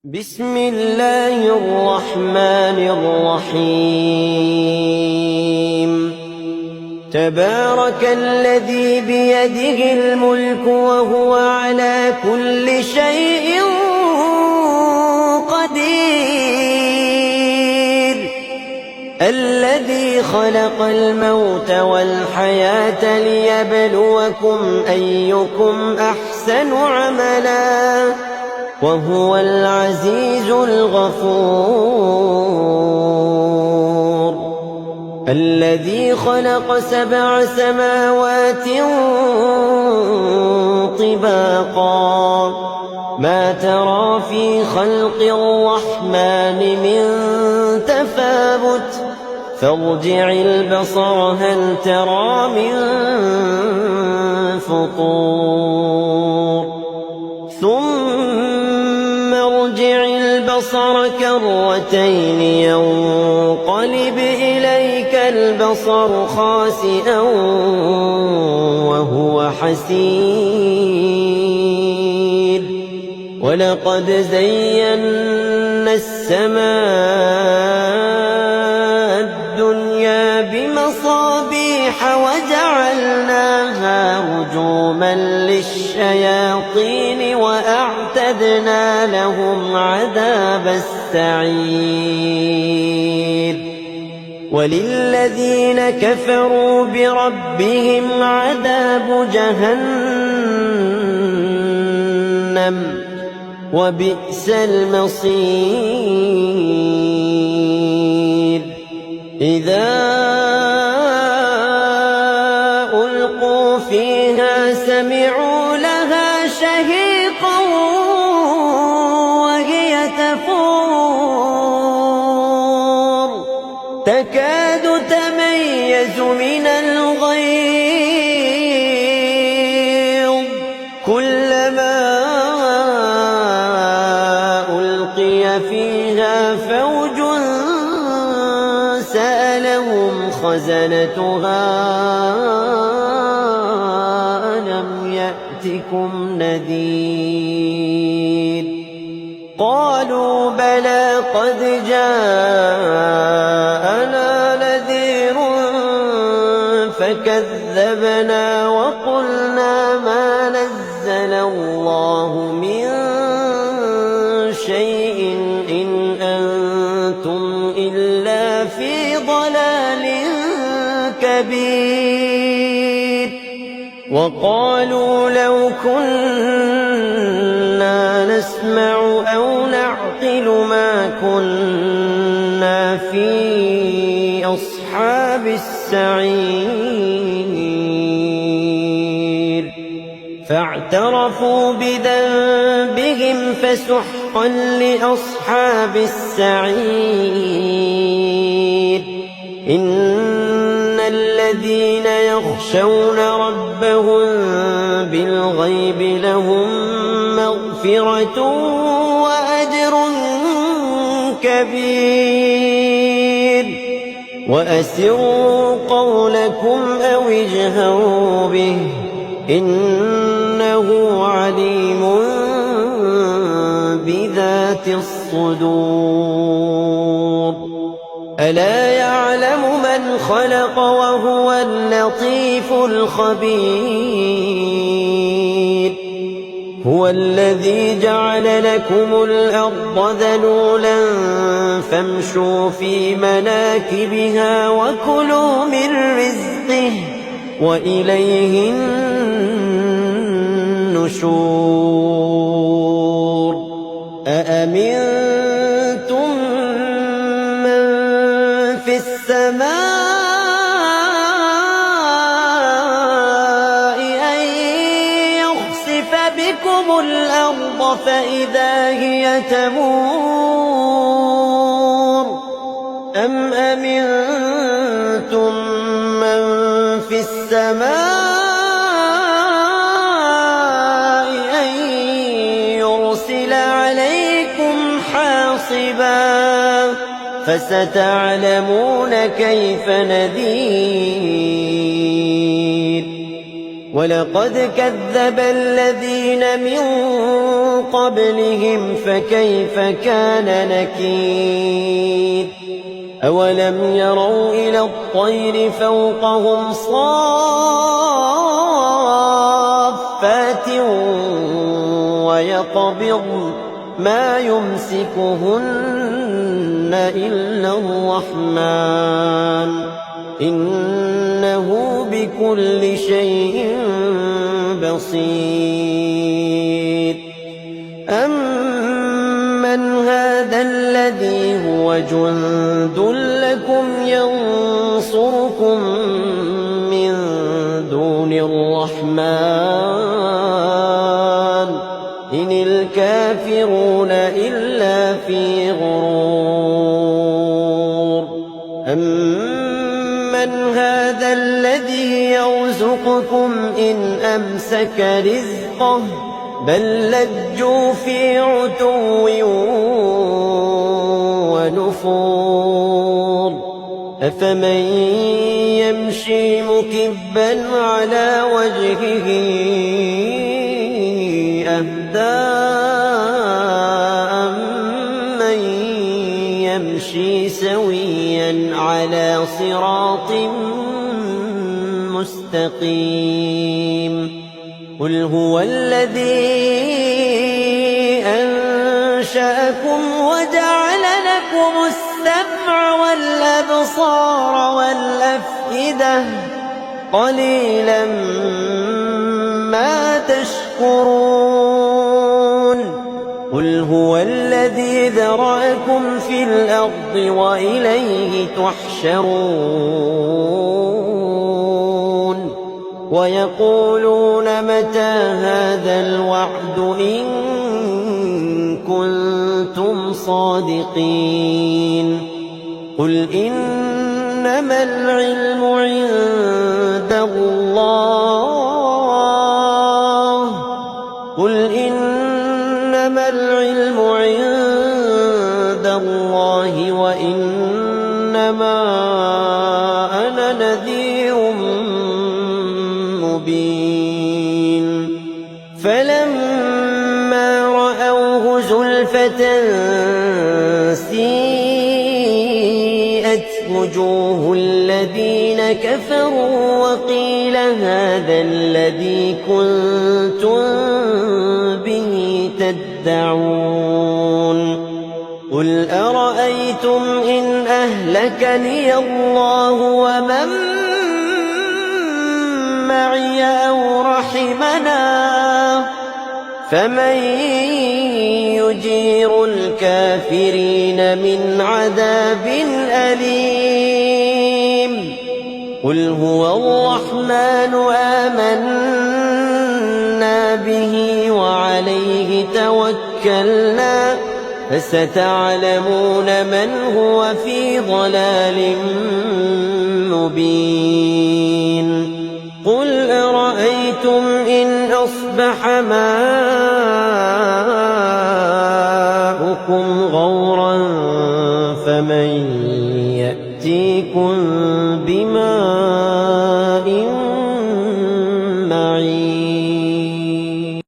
بسم الله الرحمن الرحيم تبارك الذي بيده الملك وهو على كل شيء قدير الذي خلق الموت والحياة ليبلوكم أيكم أحسن عملا وهو العزيز الغفور الذي خلق 7 سماوات طباقا ما ترى في خلق الرحمن من تفاوت فارجع البصر هل ترى من فطور ثم ارجع البصر كرتين ينقلب إليك البصر خاسئا وهو حسير ولقد زينا السماء الدنيا بمصابيح وجعلناها رجوما للشياطين وأعتدنا لهم عذاب السعير وللذين كفروا بربهم عذاب جهنم وبئس المصير إذا ألقوا فيها سمعوا لها شهيقا وهي تفور تكاد تميز من الغيظ كلما ألقي فيها فوج سألهم خزنتها ألم يأتكم نذير قالوا بلى قد جاءنا نذير فكذبنا وقلنا ما نزل الله من شيء إن أنتم إلا في ضلال كبير وقالوا لو كنا نسمع أو نعقل ما كنا في أصحاب السعير فاعترفوا بذنبهم فسحقا لأصحاب السعير إن الذين يخشون ربهم بالغيب لهم مغفرة وأجر كبير وأسروا قولكم أو اجهروا به إنه عليم بذات الصدور ألا يعلم من خلق وهو اللطيف الخبير هو الذي جعل لكم الأرض ذلولا فامشوا في مناكبها وكلوا من رزقه وإليه النشور أأمنتم من في السماء أن يخسف بكم الأرض فإذا هي تمور أم أمنتم من في السماء أن يرسل عليكم حاصبا فستعلمون كيف نذير ولقد كذب الذين من قبلهم فكيف كان نكير أولم يروا إلى الطير فوقهم صافات ويقبضن ما يمسكهن إلا الرحمن إنه بكل شيء بصير أمن هذا الذي هو جند لكم ينصركم من دون الرحمن إن الكافرون إلا في غرور أمن هذا الذي يرزقكم إن أمسك رزقه بل لجوا في عتو ونفور أفمن يمشي مكبا على وجهه أهدى أمن يمشي سويا على صراط مستقيم قل هو الذي أنشأكم وجعل لكم السمع والأبصار والأفئدة قليلا ما تشكرون قل هو الذي ذرأكم في الأرض وإليه تحشرون ويقولون متى هذا الوعد إن كنتم صادقين قل إنما العلم عند الله قل إنما العلم عند الله وإنما أنا نذير مبين فلما رأوه زلفة سيئت وجوه الذين كفروا وقيل هذا الذي كنتم به تدعون قل أرأيتم إن أهلكني الله ومن معي أو رحمنا فمن يجير الكافرين من عذاب أليم قل هو الرحمن آمنا به وعليه توكلنا فستعلمون من هو في ضلال مبين قل أرأيتم إن أصبح ماؤكم غورا فمن يأتيكم